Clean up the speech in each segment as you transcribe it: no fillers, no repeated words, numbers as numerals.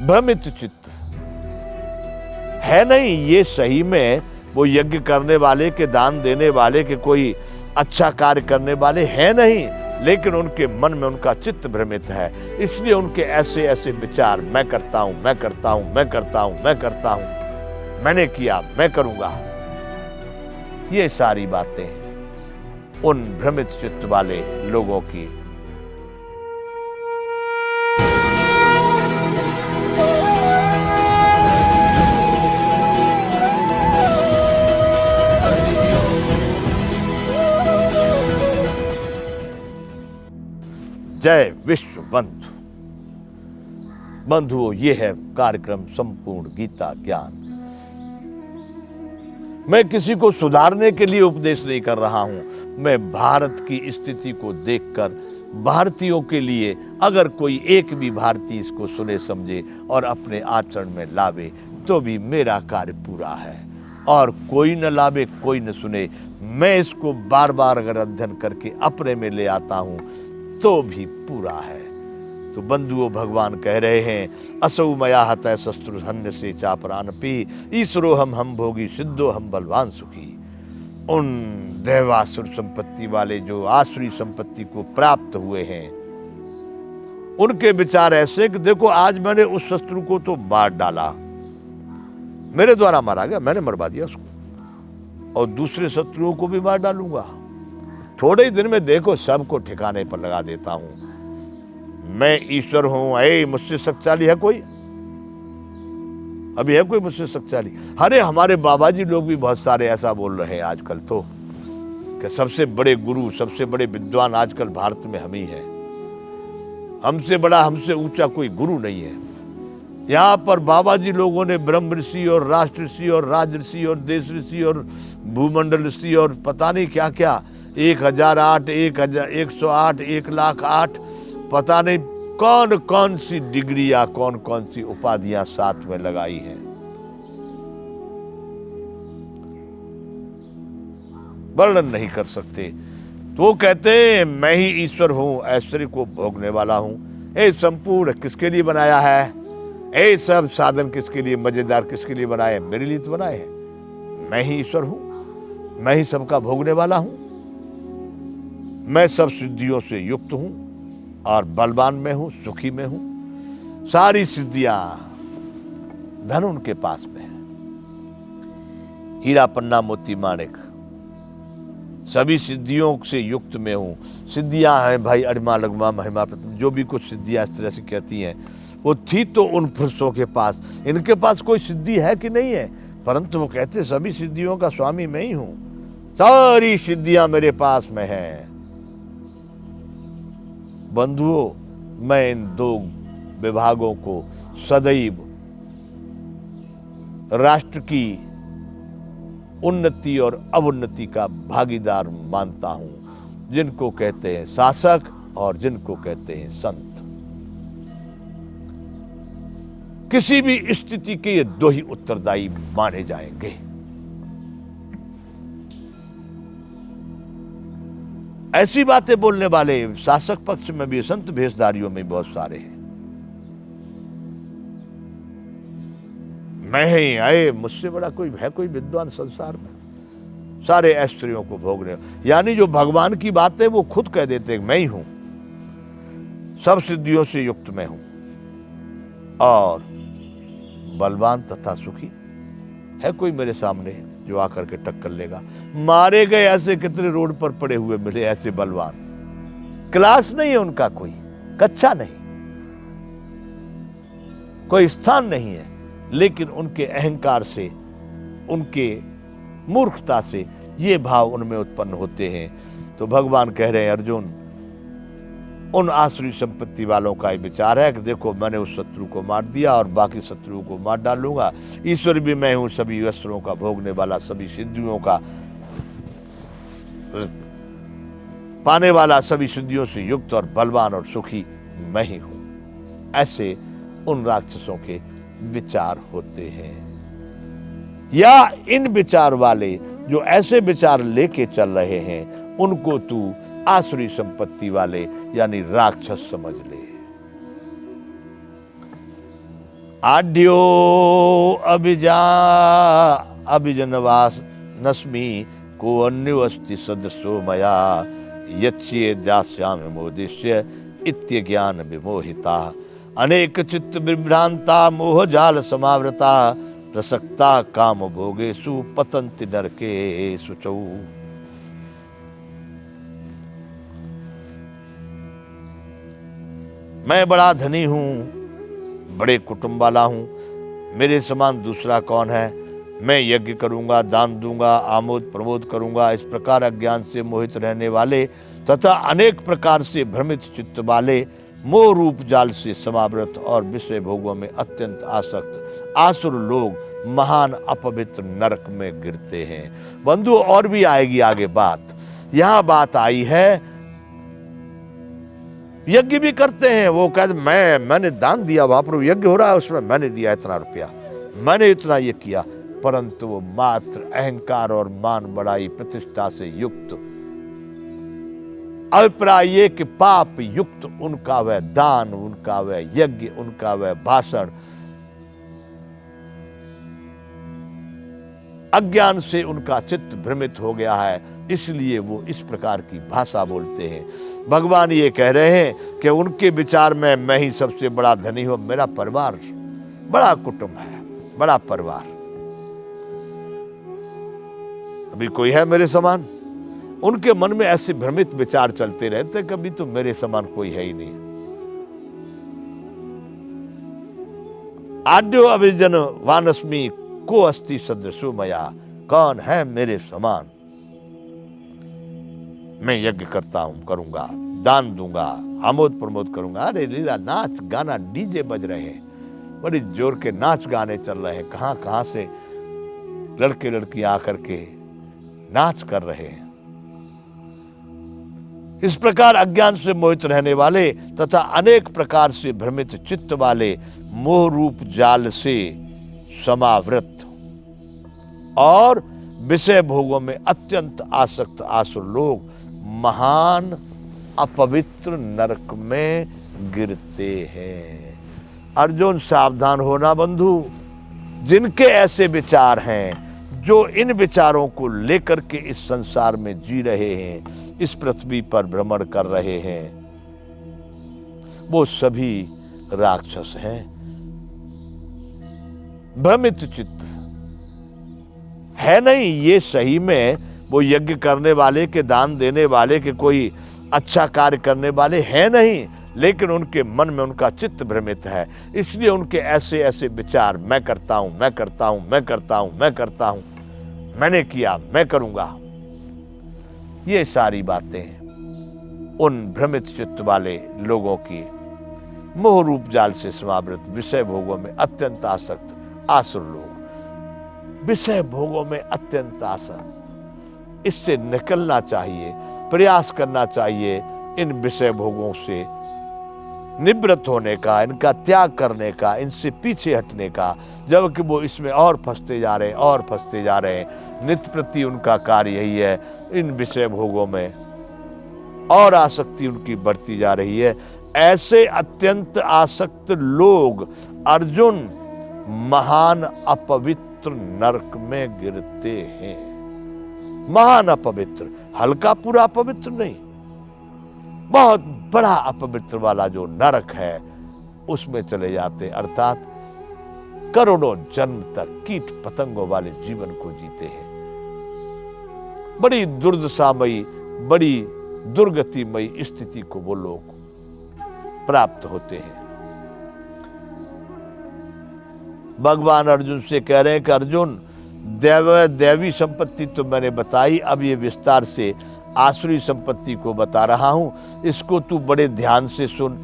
भ्रमित चित्त है नहीं। ये सही में वो यज्ञ करने वाले के, दान देने वाले के, कोई अच्छा कार्य करने वाले हैं नहीं, लेकिन उनके मन में उनका चित्त भ्रमित है। इसलिए उनके ऐसे ऐसे विचार, मैं करता हूं, मैं करता हूं, मैं करता हूं, मैं करता हूं, मैंने किया, मैं करूंगा, ये सारी बातें उन भ्रमित चित्त वाले लोगों की। जय विश्व बंधु। बंधुओं, ये है कार्यक्रम संपूर्ण गीता ज्ञान। मैं किसी को सुधारने के लिए उपदेश नहीं कर रहा हूं। मैं भारत की स्थिति को देखकर भारतीयों के लिए, अगर कोई एक भी भारतीय इसको सुने समझे और अपने आचरण में लावे तो भी मेरा कार्य पूरा है। और कोई न लावे, कोई न सुने, मैं इसको बार बार अगर अध्ययन करके अपने में ले आता हूं तो भी पूरा है। तो बंधुओं, भगवान कह रहे हैं, असौ मया हतः शस्त्रु धन्य से चापरानपि ईश्वरो हम भोगी सिद्धो हम बलवान सुखी। उन देवासुर संपत्ति वाले जो आसुरी संपत्ति को प्राप्त हुए हैं, उनके विचार ऐसे कि देखो, आज मैंने उस शत्रु को तो मार डाला, मेरे द्वारा मारा गया, मैंने मरवा दिया उसको, और दूसरे शत्रुओं को भी मार डालूंगा। थोड़े ही दिन में देखो सबको ठिकाने पर लगा देता हूं। मैं ईश्वर हूं। ऐ मुझसे शक्तिशाली है कोई? अभी है कोई मुझसे शक्तिशाली? अरे हमारे बाबा जी लोग भी बहुत सारे ऐसा बोल रहे हैं आजकल तो, कि सबसे बड़े गुरु, सबसे बड़े विद्वान आजकल भारत में हम ही हैं। हमसे बड़ा, हमसे ऊंचा कोई गुरु नहीं है। यहाँ पर बाबा जी लोगों ने ब्रह्म ऋषि और राष्ट्र ऋषि और राज ऋषि और देश ऋषि और भूमंडल ऋषि और पता नहीं क्या क्या, 1008, 1,108, 1,08,000, पता नहीं कौन कौन सी डिग्रियां, कौन कौन सी उपाधियां साथ में लगाई हैं। वर्णन नहीं कर सकते। तो कहते हैं मैं ही ईश्वर हूं, ऐश्वर्य को भोगने वाला हूं। ये संपूर्ण किसके लिए बनाया है? ये सब साधन किसके लिए, मजेदार किसके लिए बनाए? मेरे लिए तो बनाए हैं। मैं ही ईश्वर हूं, मैं ही सबका भोगने वाला हूं, मैं सब सिद्धियों से युक्त हूं और बलवान में हूं, सुखी में हूं। सारी सिद्धियां, धन उनके पास में है, हीरा पन्ना मोती माणिक, सभी सिद्धियों से युक्त में हूं। सिद्धियां हैं भाई, अरिमा लगमा महिमा, जो भी कुछ सिद्धियां इस तरह से कहती हैं, वो थी तो उन पुरुषों के पास। इनके पास कोई सिद्धि है कि नहीं है? परंतु वो कहते सभी सिद्धियों का स्वामी मैं ही हूं, सारी सिद्धियां मेरे पास में है। बंधुओं, मैं इन दो विभागों को सदैव राष्ट्र की उन्नति और अवुन्नति का भागीदार मानता हूं, जिनको कहते हैं शासक और जिनको कहते हैं संत। किसी भी स्थिति के ये दो ही उत्तरदायी माने जाएंगे। ऐसी बातें बोलने वाले शासक पक्ष में भी, संत भेषधारियों में बहुत सारे हैं। मैं ही आए, मुझसे बड़ा कोई है कोई विद्वान संसार में? सारे ऐश्वर्यों को भोगने, यानी जो भगवान की बात है वो खुद कह देते हैं मैं ही हूं, सब सिद्धियों से युक्त मैं हूं और बलवान तथा सुखी। है कोई मेरे सामने जो आकर के टक्कर लेगा? मारे गए ऐसे कितने रोड पर पड़े हुए मिले ऐसे बलवान। क्लास नहीं है उनका, कोई कक्षा नहीं, कोई स्थान नहीं है, लेकिन उनके अहंकार से, उनके मूर्खता से ये भाव उनमें उत्पन्न होते हैं। तो भगवान कह रहे हैं अर्जुन, उन आसुरी संपत्ति वालों का विचार है कि देखो मैंने उस शत्रु को मार दिया और बाकी शत्रुओं को मार डालूंगा। ईश्वर भी मैं हूं, सभी वस्त्रों का भोगने वाला, सभी सिद्धियों का पाने वाला, सभी सिद्धियों से युक्त और बलवान और सुखी मैं ही हूं। ऐसे उन राक्षसों के विचार होते हैं। या इन विचार वाले जो ऐसे विचार लेके चल रहे हैं, उनको तू आसुरी संपत्ति वाले यानी राक्षस समझ ले। आढ्यो अभिजा अभिजनवास नस्मि को अन्यो अस्ति सदस्यो मया यच्ये दास्यामि मोदिष्य इत्य ज्ञान विमोहिता अनेक चित्त विभ्रांता मोह जाल समावृता प्रसक्ता काम भोगेषु पतन्ति नरकेषु चौ। मैं बड़ा धनी हूं, बड़े कुटुंब वाला हूं, मेरे समान दूसरा कौन है। मैं यज्ञ करूंगा, दान दूंगा, आमोद प्रमोद करूंगा। इस प्रकार अज्ञान से मोहित रहने वाले तथा अनेक प्रकार से भ्रमित चित्त वाले, मोह रूप जाल से समावृत और विषय भोगों में अत्यंत आसक्त आसुर लोग महान अपवित्र नरक में गिरते हैं। बंधु, और भी आएगी आगे बात। यहां बात आई है, यज्ञ भी करते हैं, वो कहते मैंने दान दिया, वहां पर यज्ञ हो रहा है, उसमें मैंने दिया इतना रुपया, मैंने इतना ये किया, परंतु वो मात्र अहंकार और मान बढ़ाई प्रतिष्ठा से युक्त, अभिप्राय ये कि पाप युक्त उनका वह दान, उनका वह यज्ञ, उनका वह भाषण अज्ञान से उनका चित्त भ्रमित हो गया है, इसलिए वो इस प्रकार की भाषा बोलते हैं। भगवान ये कह रहे हैं कि उनके विचार में मैं ही सबसे बड़ा धनी हूं, मेरा परिवार बड़ा कुटुंब है, बड़ा परिवार। अभी कोई है मेरे समान? उनके मन में ऐसे भ्रमित विचार चलते रहते, कभी तो मेरे समान कोई है ही नहीं। आद्यो अभिजन वानस्मी को अस्ति सदृशो मया, कौन है मेरे समान? मैं यज्ञ करता हूं, करूंगा, दान दूंगा, आमोद प्रमोद करूंगा। अरे लीला, नाच गाना, डीजे बज रहे हैं, बड़ी जोर के नाच गाने चल रहे हैं, कहां कहां से लड़के लड़कियां आकर के नाच कर रहे हैं। इस प्रकार अज्ञान से मोहित रहने वाले तथा अनेक प्रकार से भ्रमित चित्त वाले, मोह रूप जाल से समावृत और विषय भोगों में अत्यंत आसक्त आसुर लोग महान अपवित्र नरक में गिरते हैं। अर्जुन, सावधान होना बंधु। जिनके ऐसे विचार हैं, जो इन विचारों को लेकर के इस संसार में जी रहे हैं, इस पृथ्वी पर भ्रमण कर रहे हैं, वो सभी राक्षस हैं, भ्रमित चित्त है। नहीं, ये सही में वो यज्ञ करने वाले के, दान देने वाले के, कोई अच्छा कार्य करने वाले हैं नहीं, लेकिन उनके मन में उनका चित्त भ्रमित है, इसलिए उनके ऐसे ऐसे विचार, मैं करता हूं, मैं करता हूं, मैं करता हूं, मैं करता हूं, मैंने किया, मैं करूंगा। ये सारी बातें उन भ्रमित चित्त वाले लोगों की, मोह रूप जाल से समावृत विषय भोगों में अत्यंत आसक्त आसुर लोग, विषय भोगों में अत्यंत आसक्त। इससे निकलना चाहिए, प्रयास करना चाहिए इन विषय भोगों से निवृत्त होने का, इनका त्याग करने का, इनसे पीछे हटने का, जबकि वो इसमें और फंसते जा रहे हैं, और फंसते जा रहे हैं। नित्य प्रति उनका कार्य यही है, इन विषय भोगों में और आसक्ति उनकी बढ़ती जा रही है। ऐसे अत्यंत आसक्त लोग अर्जुन महान अपवित्र नरक में गिरते हैं। महान अपवित्र, हल्का पूरा अपवित्र नहीं, बहुत बड़ा अपवित्र वाला जो नरक है उसमें चले जाते, अर्थात करोड़ों जन्म तक कीट पतंगों वाले जीवन को जीते हैं। बड़ी दुर्दशामयी, बड़ी दुर्गतिमयी स्थिति को वो लोग प्राप्त होते हैं। भगवान अर्जुन से कह रहे हैं कि अर्जुन, दैवी संपत्ति तो मैंने बताई, अब ये विस्तार से आसुरी संपत्ति को बता रहा हूं, इसको तू बड़े ध्यान से सुन।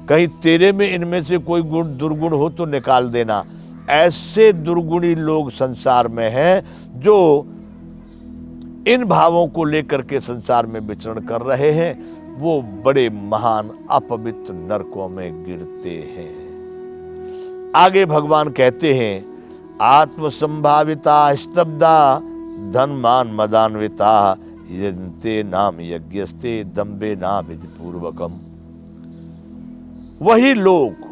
कहीं तेरे में इनमें से कोई गुण दुर्गुण हो तो निकाल देना। ऐसे दुर्गुणी लोग संसार में हैं जो इन भावों को लेकर के संसार में विचरण कर रहे हैं, वो बड़े महान अपवित्र नरकों में गिरते हैं। आगे भगवान कहते हैं, आत्मसंभाविता स्तब्धा धन मान मदान्विता यजन्ते नाम यज्ञस्ते दम्बे ना विधि पूर्वकम। वही लोग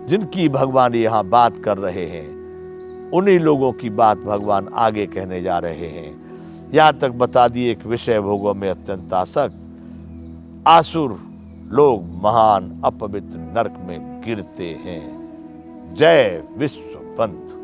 जिनकी भगवान यहाँ बात कर रहे हैं, उन्हीं लोगों की बात भगवान आगे कहने जा रहे हैं। यहाँ तक बता दिए एक विषय भोगों में अत्यंत आसक्त आसुर लोग महान अपवित्र नरक में गिरते हैं। जय विश्व पंथ।